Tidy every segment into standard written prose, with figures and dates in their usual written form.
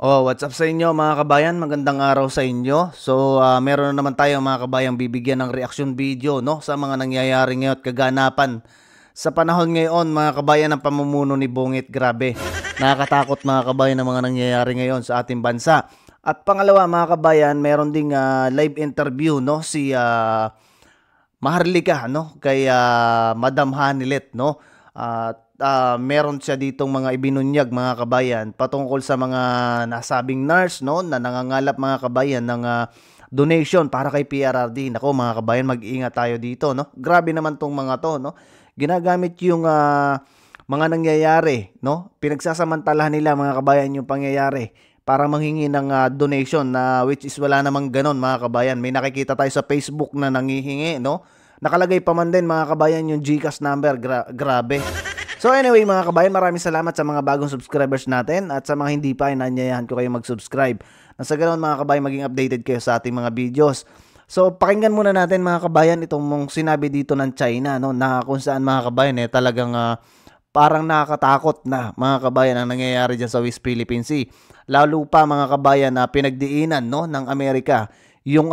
Oh, what's up sa inyo mga kabayan? Magandang araw sa inyo. So, meron na naman tayo mga kabayan bibigyan ng reaction video no sa mga nangyayari ngayon at kaganapan sa panahon ngayon mga kabayan ng pamumuno ni Bungit. Grabe. Nakakatakot mga kabayan ng mga nangyayari ngayon sa ating bansa. At pangalawa mga kabayan, meron ding live interview no si Maharlika no kay Madam Hanilet no. At meron siya ditong mga ibinunyag mga kabayan patungkol sa mga nasabing nurse no na nangangalap mga kabayan ng donation para kay PRRD. Nako mga kabayan, mag-ingat tayo dito no. Grabe naman tong mga to no. Ginagamit yung mga nangyayari no. Pinagsasamantalahan nila mga kabayan yung pangyayari para manghingi ng donation na which is wala namang ganon mga kabayan. May nakikita tayo sa Facebook na nangihingi no. Nakalagay pa man din mga kabayan yung GCash number. Grabe. So anyway mga kabayan, maraming salamat sa mga bagong subscribers natin at sa mga hindi pa, inanyayahan ko kayo mag-subscribe. Nang sa ganoon mga kabayan, maging updated kayo sa ating mga videos. So pakinggan muna natin mga kabayan itong mong sinabi dito ng China no, na kung saan mga kabayan talagang parang nakakatakot na mga kabayan ang nangyayari dyan sa West Philippine Sea. Lalo pa mga kabayan na pinagdiinan no, ng Amerika yung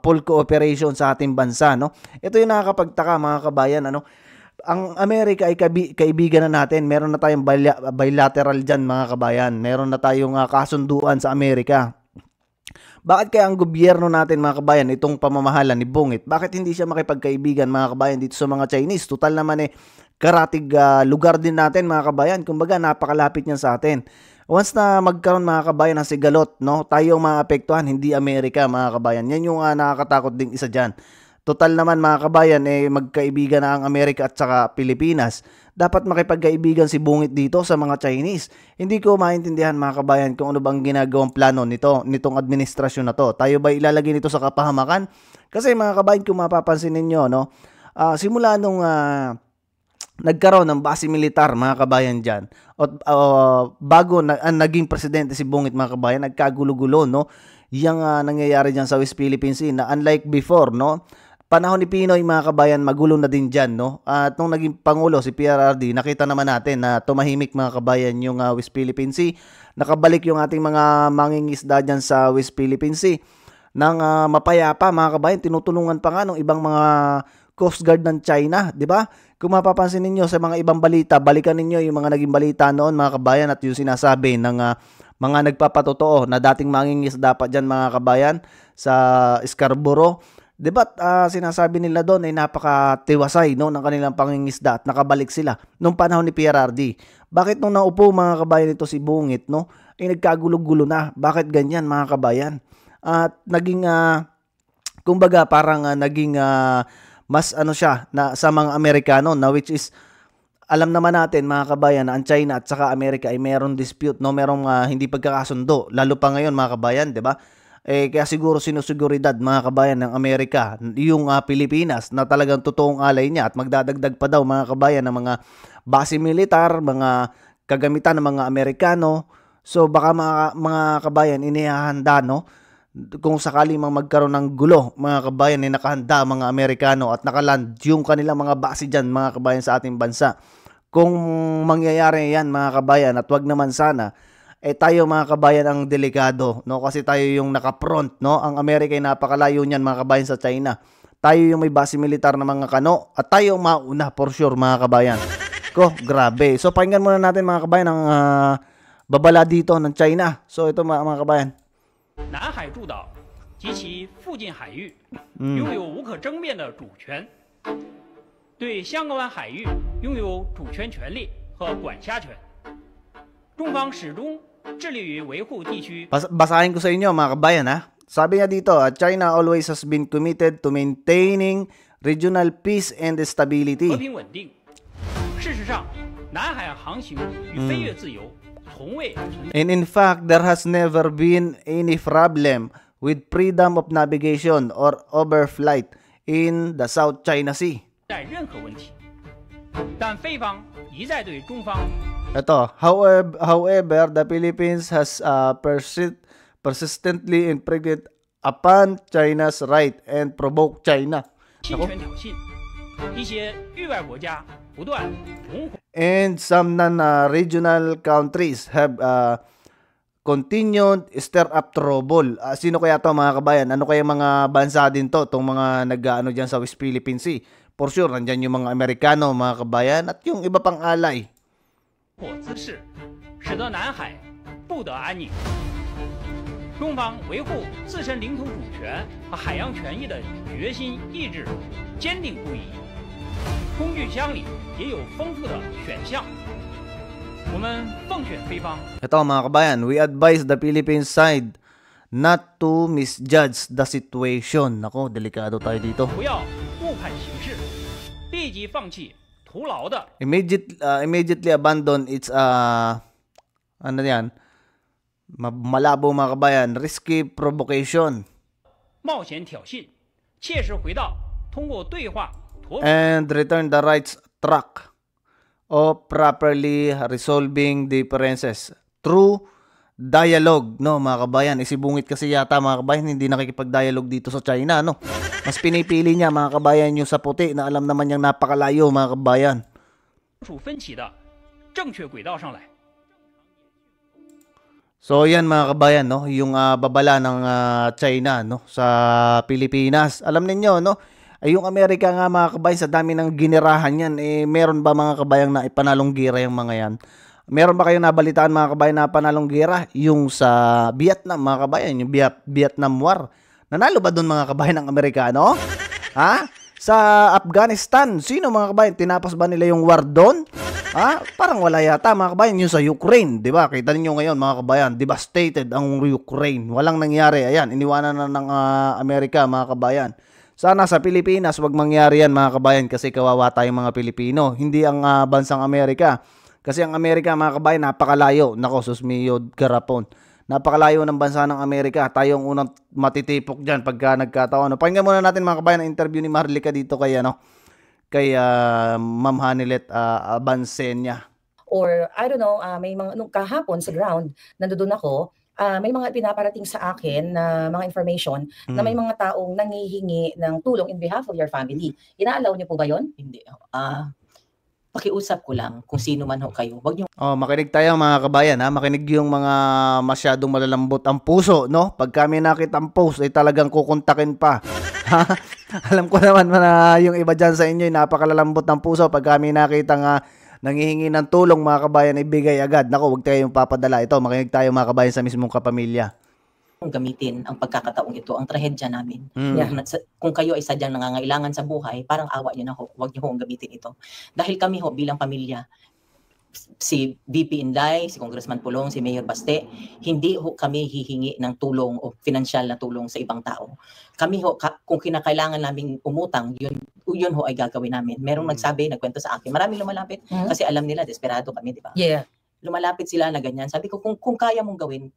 full cooperation sa ating bansa no. Ito yung nakakapagtaka mga kabayan ano. Ang Amerika ay kaibigan na natin. Meron na tayong bilateral dyan mga kabayan. Meron na tayong kasunduan sa Amerika. Bakit kaya ang gobyerno natin mga kabayan, itong pamamahala ni Bungit, bakit hindi siya makipagkaibigan mga kabayan dito sa mga Chinese? Total naman karatig lugar din natin mga kabayan. Kumbaga napakalapit niyan sa atin. Once na magkaroon mga kabayan ng sigalot, no, tayo ang maapektuhan, hindi Amerika mga kabayan. Yan yung nakakatakot ding isa dyan. Total naman mga kabayan, magkaibigan na ang Amerika at saka Pilipinas. Dapat makipagkaibigan si Bungit dito sa mga Chinese. Hindi ko maintindihan mga kabayan kung ano bang ginagawang plano nitong administrasyon na to. Tayo ba ilalagay nito sa kapahamakan? Kasi mga kabayan, kung mapapansin ninyo, no, simula nung nagkaroon ng base militar mga kabayan dyan, bago naging presidente si Bungit mga kabayan, nagkagulo-gulo, no, yung nangyayari dyan sa West Philippine Sea na unlike before, no, panahon ni Pinoy mga kabayan, magulo na din dyan, no? At nung naging Pangulo si PRRD, nakita naman natin na tumahimik mga kabayan yung West Philippine Sea. Nakabalik yung ating mga mangingisda dyan sa West Philippine Sea ng mapayapa mga kabayan. Tinutulungan pa nga ng ibang mga Coast Guard ng China, di ba? Kung mapapansin ninyo sa mga ibang balita, balikan ninyo yung mga naging balita noon mga kabayan at yung sinasabi ng mga nagpapatotoo na dating mangingisda pa dyan mga kabayan sa Scarborough. Diba sinasabi nila doon ay napakatiwasay no, ng kanilang pangingisda at nakabalik sila nung panahon ni PRRD. Bakit nung naupo mga kabayan ito si Bungit no, ay nagkagulo-gulo na? Bakit ganyan mga kabayan? At naging kumbaga parang naging mas ano siya na sa mga Amerikano na which is alam naman natin mga kabayan na ang China at saka Amerika ay merong dispute no, merong hindi pagkakasundo lalo pa ngayon mga kabayan, 'di ba? Kaya siguro sinusuguridad mga kabayan ng Amerika yung Pilipinas na talagang totoong alay niya at magdadagdag pa daw mga kabayan ng mga base militar, mga kagamitan ng mga Amerikano. So baka mga kabayan inihahanda no kung sakali mang magkaroon ng gulo mga kabayan ay nakahanda mga Amerikano at nakaland yung kanilang mga base dyan mga kabayan sa ating bansa. Kung mangyayari yan mga kabayan at wag naman sana, tayo mga kabayan ang delikado no, kasi tayo yung naka-front no. Ang Amerika ay napakalayo niyan mga kabayan sa China. Tayo yung may base militar na mga kano at tayo ang mauna for sure mga kabayan. Grabe. So pakinggan muna natin mga kabayan ang babala dito ng China. So ito mga kabayan. 南海诸岛及其附近海域拥有无可争辩的主权，对香港湾海域拥有主权权利和管辖权。中方始终 Basahin ko sa inyo mga kabayan ha. Sabi niya dito, China always has been committed to maintaining regional peace and stability. And in fact, there has never been any problem with freedom of navigation or overflight in the South China Sea. Ito, however, the Philippines has persistently infringed upon China's right and provoked China. And some non-regional countries have continued stir up trouble. Sino kaya to mga kabayan? Ano kaya mga bansa din to? Itong mga nag-ano dyan sa West Philippine Sea. For sure, nandyan yung mga Amerikano, mga kabayan, at yung iba pang alay. 姿势，使得南海不得安宁。中方维护自身领土主权和海洋权益的决心意志坚定不移。工具箱里也有丰富的选项，我们奉劝菲方。Ito mga kabayan, we advise the Philippine side not to misjudge the situation. Nako, delikado tayo dito. 不要误判形势，立即放弃徒劳的 Immediately abandon its ano yan? Malabo mga kabayan, risky provocation. 冒险挑衅，切实回到通过对话妥 And return the rights track of properly resolving differences through dialogue, no mga kabayan. Isibungit kasi yata mga kabayan, hindi nakikipag-dialogue dito sa China, no. Mas pinipili niya mga kabayan yung sa puti na alam naman niyang napakalayo mga kabayan. 处分歧的正确轨道上来。 So yan mga kabayan, no, yung babala ng China, no, sa Pilipinas. Alam niyo, no, ay yung Amerika nga mga kabayan, sa dami ng ginerahan yan, meron ba mga kabayan na ipanalong gira yung mga yan? Meron ba kayong nabalitaan mga kabayan na panalong gira? Yung sa Vietnam mga kabayan, yung Vietnam War. Nanalo ba doon mga kabayan ng Amerikano? Ha? Sa Afghanistan, sino mga kabayan? Tinapos ba nila yung war doon? Parang wala yata mga kabayan. Yung sa Ukraine, di ba? Kita niyo ngayon mga kabayan, devastated ang Ukraine. Walang nangyari. Ayan, iniwanan na ng Amerika mga kabayan. Sana sa Pilipinas, wag mangyari yan mga kabayan kasi kawawa tayong mga Pilipino. Hindi ang bansang Amerika. Kasi ang Amerika mga kabayan, napakalayo. Nako, susmiyod garapon. Napakalayo ng bansa ng Amerika. Tayo ang unang matitipok dyan pagka nagkataon. Pakinggan muna natin mga kabayan ang interview ni Marlica dito kay Ma'am Hanilet Abansenya. Or I don't know, may mga nung kahapon sa ground, nandoon ako, may mga pinaparating sa akin na mga information na may mga taong nangihingi ng tulong in behalf of your family. Inaalaw niyo po ba 'yon? Hindi. Pakiusap ko lang kung sino man ho kayo. Wag niyo Makinig tayo mga kabayan, ha. Makinig yung mga masyadong malalambot ang puso, no? Pag kami nakita ang post ay talagang kukontakin pa. Alam ko naman na yung iba dyan sa inyo ay napakalalambot ng puso. Pag kami nakita nga nanghihingi ng tulong mga kabayan, ibigay agad. Naku, huwag tayo yung papadala. Ito, makinig tayo mga kabayan sa mismong kapamilya. gamitin ang pagkakataong ito, ang trahedya namin. Kung kayo ay sadyang nangangailangan sa buhay, parang awa niyo na ho, huwag niyo hong gamitin ito. Dahil kami ho bilang pamilya, si VP Inday, si Congressman Pulong, si Mayor Baste, hindi ho kami hihingi ng tulong o financial na tulong sa ibang tao. Kami ho, kung kinakailangan naming umutang, yun ho ay gagawin namin. Merong nagkwento sa akin, maraming lumalapit kasi alam nila, desperado kami, di ba? Yeah. Lumalapit sila na ganyan. Sabi ko, kung kaya mong gawin,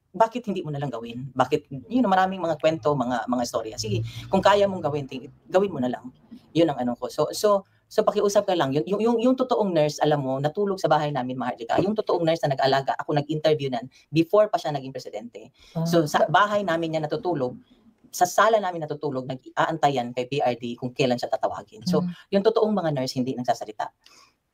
bakit hindi mo na lang gawin? Bakit, maraming mga kwento, mga storya. Sige, kung kaya mong gawin, gawin mo na lang. Yun ang ano ko. So pakiusap ka lang, yung totoong nurse, alam mo, natulog sa bahay namin, Maharlika. Yung totoong nurse na nag-alaga, ako nag-interview nan before pa siya naging presidente. So sa bahay namin niya natutulog, sa sala namin natutulog, nag-aantayan kay PRD kung kailan siya tatawagin. So yung totoong mga nurse hindi nagsasalita.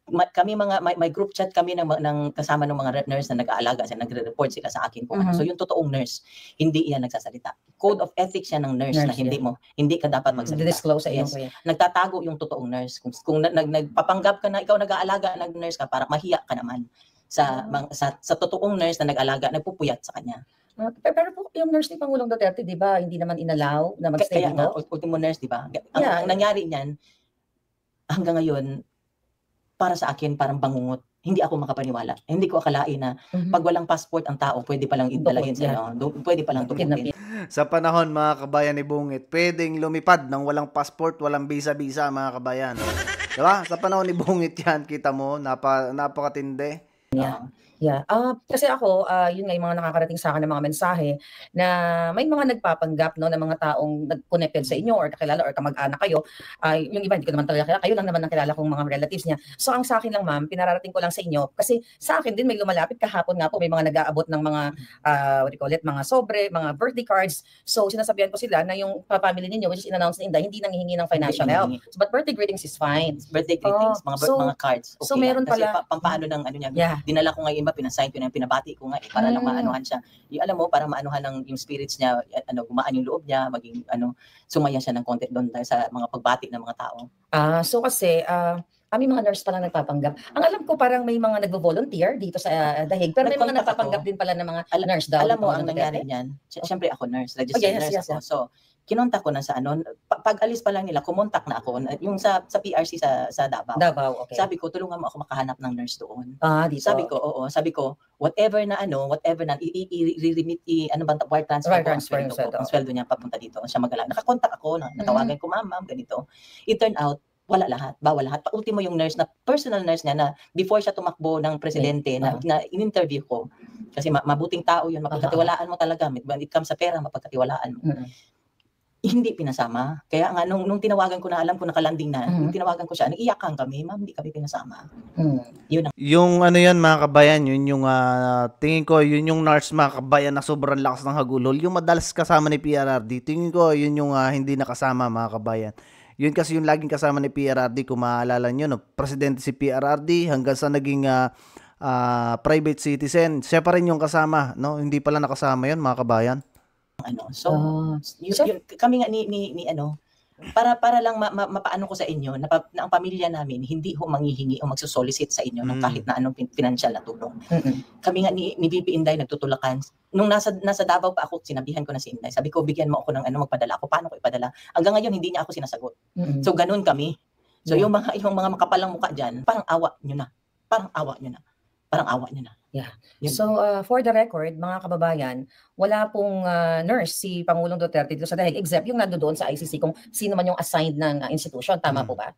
Kami may group chat kami ng kasama ng mga nurse na nag-aalaga, nagre-report sila sa akin kung ano. So yung totoong nurse, hindi iyan nagsasalita. Code of ethics yan ng nurse na hindi ka dapat magsalita. Disclose yes. Nagtatago yung totoong nurse. Kung nagpapanggap ka na ikaw nag-aalaga, nag-nurse ka, para mahiya ka naman sa totoong nurse na nag-aalaga, nagpupuyat sa kanya. Pero po yung nurse ni Pangulong Duterte, di ba, hindi naman inalaw na mag-stay dito? Kaya ultimo nurse, di ba? Ang nangyari niyan, hanggang ngayon, para sa akin, parang bangungot. Hindi ako makapaniwala. Hindi ko akalain na pag walang passport ang tao, pwede palang idalahin sa pwede palang tubukin. Sa panahon, mga kabayan ni Bungit, pwedeng lumipad ng walang passport, walang visa-visa, mga kabayan. Diba? Sa panahon ni Bungit yan, kita mo, napakatindi. Yeah. Kasi ako, yun nga yung mga nakakarating sa akin ng mga mensahe na may mga nagpapanggap no, ng mga taong nag-connected sa inyo or kakilala or kamag-anak kayo. Yung iba, hindi ko naman talaga kilala. Kayo lang naman ang kilala kong mga relatives niya. So, ang sa akin lang, ma'am, pinararating ko lang sa inyo. Kasi sa akin din, may lumalapit kahapon nga po, may mga nag-aabot ng mga, mga sobre, mga birthday cards. So, sinasabihan ko sila na yung family ninyo, which is in-announce na hindi nanghihingi ng financial help. But birthday greetings is fine. Birthday greetings, mga cards. Okay, so, meron kasi pala. pampaano ng ano niya, dinala ko ngayon iba pinasign ko na pinabati ko nga para lang maanuhan siya. Yung alam mo, para maanuhan ng yung spirits niya, gumaan yung loob niya, maging sumaya siya ng konti doon sa mga pagbati ng mga tao. So kasi may mga nurse pala nagpapanggap. Ang alam ko parang may mga nagvo-volunteer dito sa Dahig, pero may mga Nag-contact nagpapanggap din pala ng mga nurse daw. Alam mo, ang nangyari niyan, siyempre ako nurse, registered nurse ako. So, kinontak ko na sa pag alis pa lang nila, kumontak na ako, yung sa PRC sa Davao. Okay. Sabi ko, tulungan mo ako makahanap ng nurse doon. Dito. Sabi ko, whatever na i-remit, wire transfer ko, ang sweldo niya papunta dito. Siya magalang. Nakakontak ako, natawagan ko, ma'am, ganito. It turned out, wala lahat, bawal lahat. Pa-ultimo yung nurse na, personal nurse niya na before siya tumakbo ng presidente na in-interview ko. Kasi mabuting tao yun, mapagkatiwalaan mo talaga. When it comes sa pera, mapagkatiwalaan mo. Hindi pinasama. Kaya nga, nung tinawagan ko na, alam ko nakalanding na, nung tinawagan ko siya, nag-iyakan kami, ma'am, hindi kami pinasama. Yun ang... Yung yan mga kabayan, yun yung tingin ko, yun yung nurse mga kabayan na sobrang lakas ng hagulol. Yung madalas kasama ni PRRD, tingin ko, yun yung hindi nakasama mga kabayan. Yun kasi yung laging kasama ni PRRD, kung maaalala nyo, no? Presidente si PRRD hanggang sa naging private citizen. Siya pa rin yung kasama, no? Hindi pala nakasama yun, mga kabayan. Kami nga para lang mapaano ko sa inyo na ang pamilya namin hindi ho manghihingi o magsusolicit sa inyo ng kahit na anong financial na tulong. Kami nga ni VP Inday nagtutulakan. Nung nasa Davao pa ako, sinabihan ko na si Inday. Sabi ko, bigyan mo ako ng magpadala ako. Paano ko ipadala? Hanggang ngayon hindi niya ako sinasagot. So ganun kami. So yung mga makapalang mukha diyan, parang awa niyo na. Yeah. So for the record, mga kababayan, wala pong nurse si Pangulong Duterte dito sa Dahig except yung nandoon sa ICC kung sino man yung assigned ng institution. Tama po ba?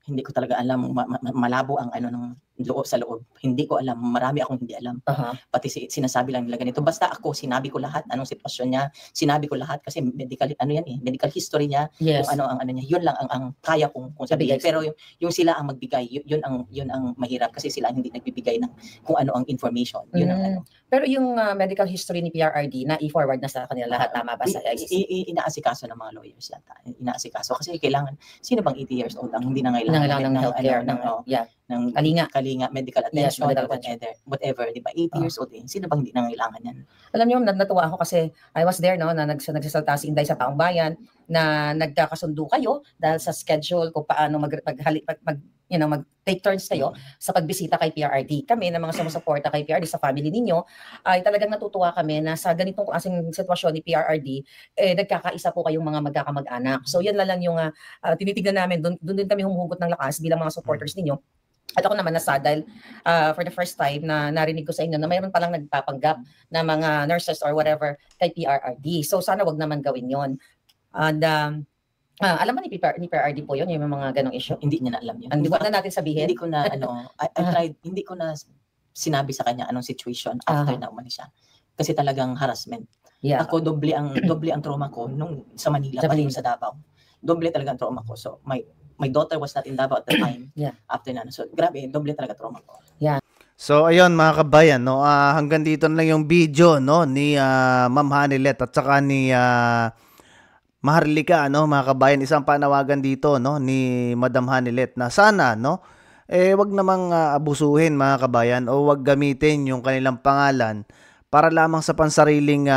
Hindi ko talaga alam, malabo ang ng loob sa loob. Hindi ko alam, marami akong hindi alam. Pati sinasabi lang nila ganito. Basta ako, sinabi ko lahat, anong sitwasyon niya, sinabi ko lahat kasi medical, medical history niya, kung ano ang niya, yun lang ang kaya kong sabihin. Pero yung sila ang magbigay, yun ang mahirap kasi sila hindi nagbibigay ng kung ano ang information. Yun ang Pero yung medical history ni PRRD na i-forward na sa kanila lahat, tama ba sa ICC? Inaasikaso ng mga lawyers yata. Inaasikaso kasi kailangan, sino bang 80 years old ang hindi na kailangan ng healthcare, ng kalinga, medical attention, whatever, di ba? 80 years old sino bang hindi nangailangan yan? Mag-Alam niyo, natuwa ako kasi I was there, no, na nagsasalta si Inday sa Taong Bayan na nagkakasundo kayo dahil sa schedule kung paano mag-take turns kayo sa pagbisita kay PRRD. Kami na mga sumusuporta kay PRRD sa family ninyo, ay talagang natutuwa kami na sa ganitong klaseng sitwasyon ni PRRD, nagkakaisa po kayong mga magkakamag-anak. So yan lang yung tinitignan namin, doon din kami humuhugot ng lakas bilang mga supporters ninyo. At ako naman nasa dahil for the first time na narinig ko sa inyo na mayroon palang nagpapanggap na mga nurses or whatever kay PRRD. So sana wag naman gawin yon. And alam mo ni PRRD po yun, yung mga ganong issue? Hindi niya na alam yun. Hindi na natin sabihin? Hindi ko na, I tried, hindi ko na sinabi sa kanya anong situation after na umalis siya. Kasi talagang harassment. Ako, doble ang trauma ko nung sa Manila, sa Davao. Doble talaga ang trauma ko. So, my daughter was not in Davao at the time. After na. So, grabe, doble talaga trauma ko. So ayun mga kabayan, no, hanggang dito na lang yung video, no, ni Ma'am Hanilet at saka ni Maharlika, no, mga kabayan. Isang panawagan dito, no, ni Madam Hanilet na sana, no, wag namang abusuhin mga kabayan o wag gamitin yung kanilang pangalan para lamang sa pansariling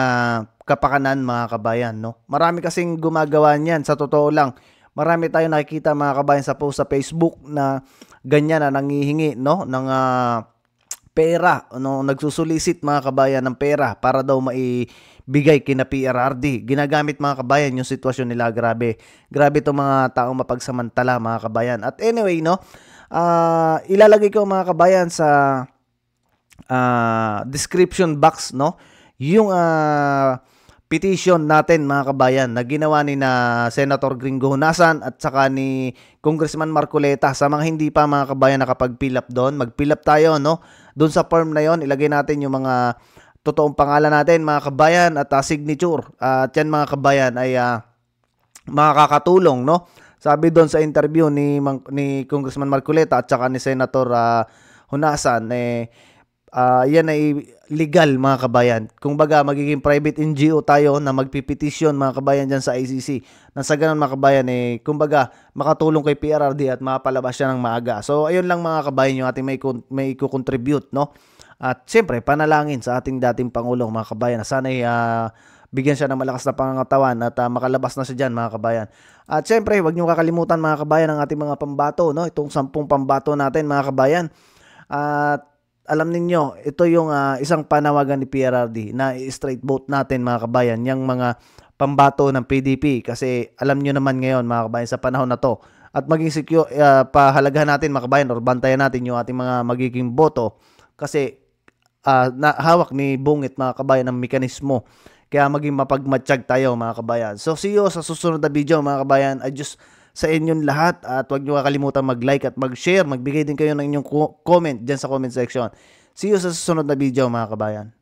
kapakanan mga kabayan, no. Marami kasing gumagawa niyan, sa totoo lang. Marami tayong nakikita mga kabayan sa post sa Facebook na ganyan na nangihingi, no, ng pera, no, nagsusulisit mga kabayan ng pera para daw maibigay kina PRRD. Ginagamit mga kabayan yung sitwasyon nila, grabe. Grabe itong mga taong mapagsamantala mga kabayan. At anyway, no, ilalagay ko mga kabayan sa description box, no, yung petition natin mga kabayan na ginawa ni na Senator Gringo Honasan at saka ni Congressman Marcoleta. Sa mga hindi pa mga kabayan nakapag-fill up doon, mag-fill up tayo, no, doon sa form na yon. Ilagay natin yung mga totoong pangalan natin mga kabayan at signature. At yan mga kabayan ay makakatulong, no. Sabi doon sa interview ni Congressman Marcoleta at saka ni Senator Honasan, yan ay legal mga kabayan. Kung baga magiging private NGO tayo na magpipetisyon mga kabayan dyan sa ICC. Nang sa ganun mga kabayan, kung baga makatulong kay PRRD at mapalabas siya ng maaga. So ayun lang mga kabayan yung ating may i-contribute, no. At siyempre, panalangin sa ating dating Pangulo, mga kabayan, na sana'y bigyan siya ng malakas na pangangatawan at makalabas na siya dyan, mga kabayan. At siyempre, huwag niyo kakalimutan, mga kabayan, ang ating mga pambato, no? Itong 10 pambato natin, mga kabayan. At alam ninyo, ito yung isang panawagan ni PRRD na i-straight vote natin, mga kabayan, yung mga pambato ng PDP. Kasi alam nyo naman ngayon, mga kabayan, sa panahon na to, at maging secure, pahalagahan natin, mga kabayan, or bantayan natin yung ating mga magiging boto. Kasi hawak ni Bungit, mga kabayan, ng mekanismo. Kaya maging mapagmatsyag tayo, mga kabayan. So, see you sa susunod na video, mga kabayan. Adios sa inyong lahat. At huwag nyo kakalimutan mag-like at mag-share. Magbigay din kayo ng inyong comment dyan sa comment section. See you sa susunod na video, mga kabayan.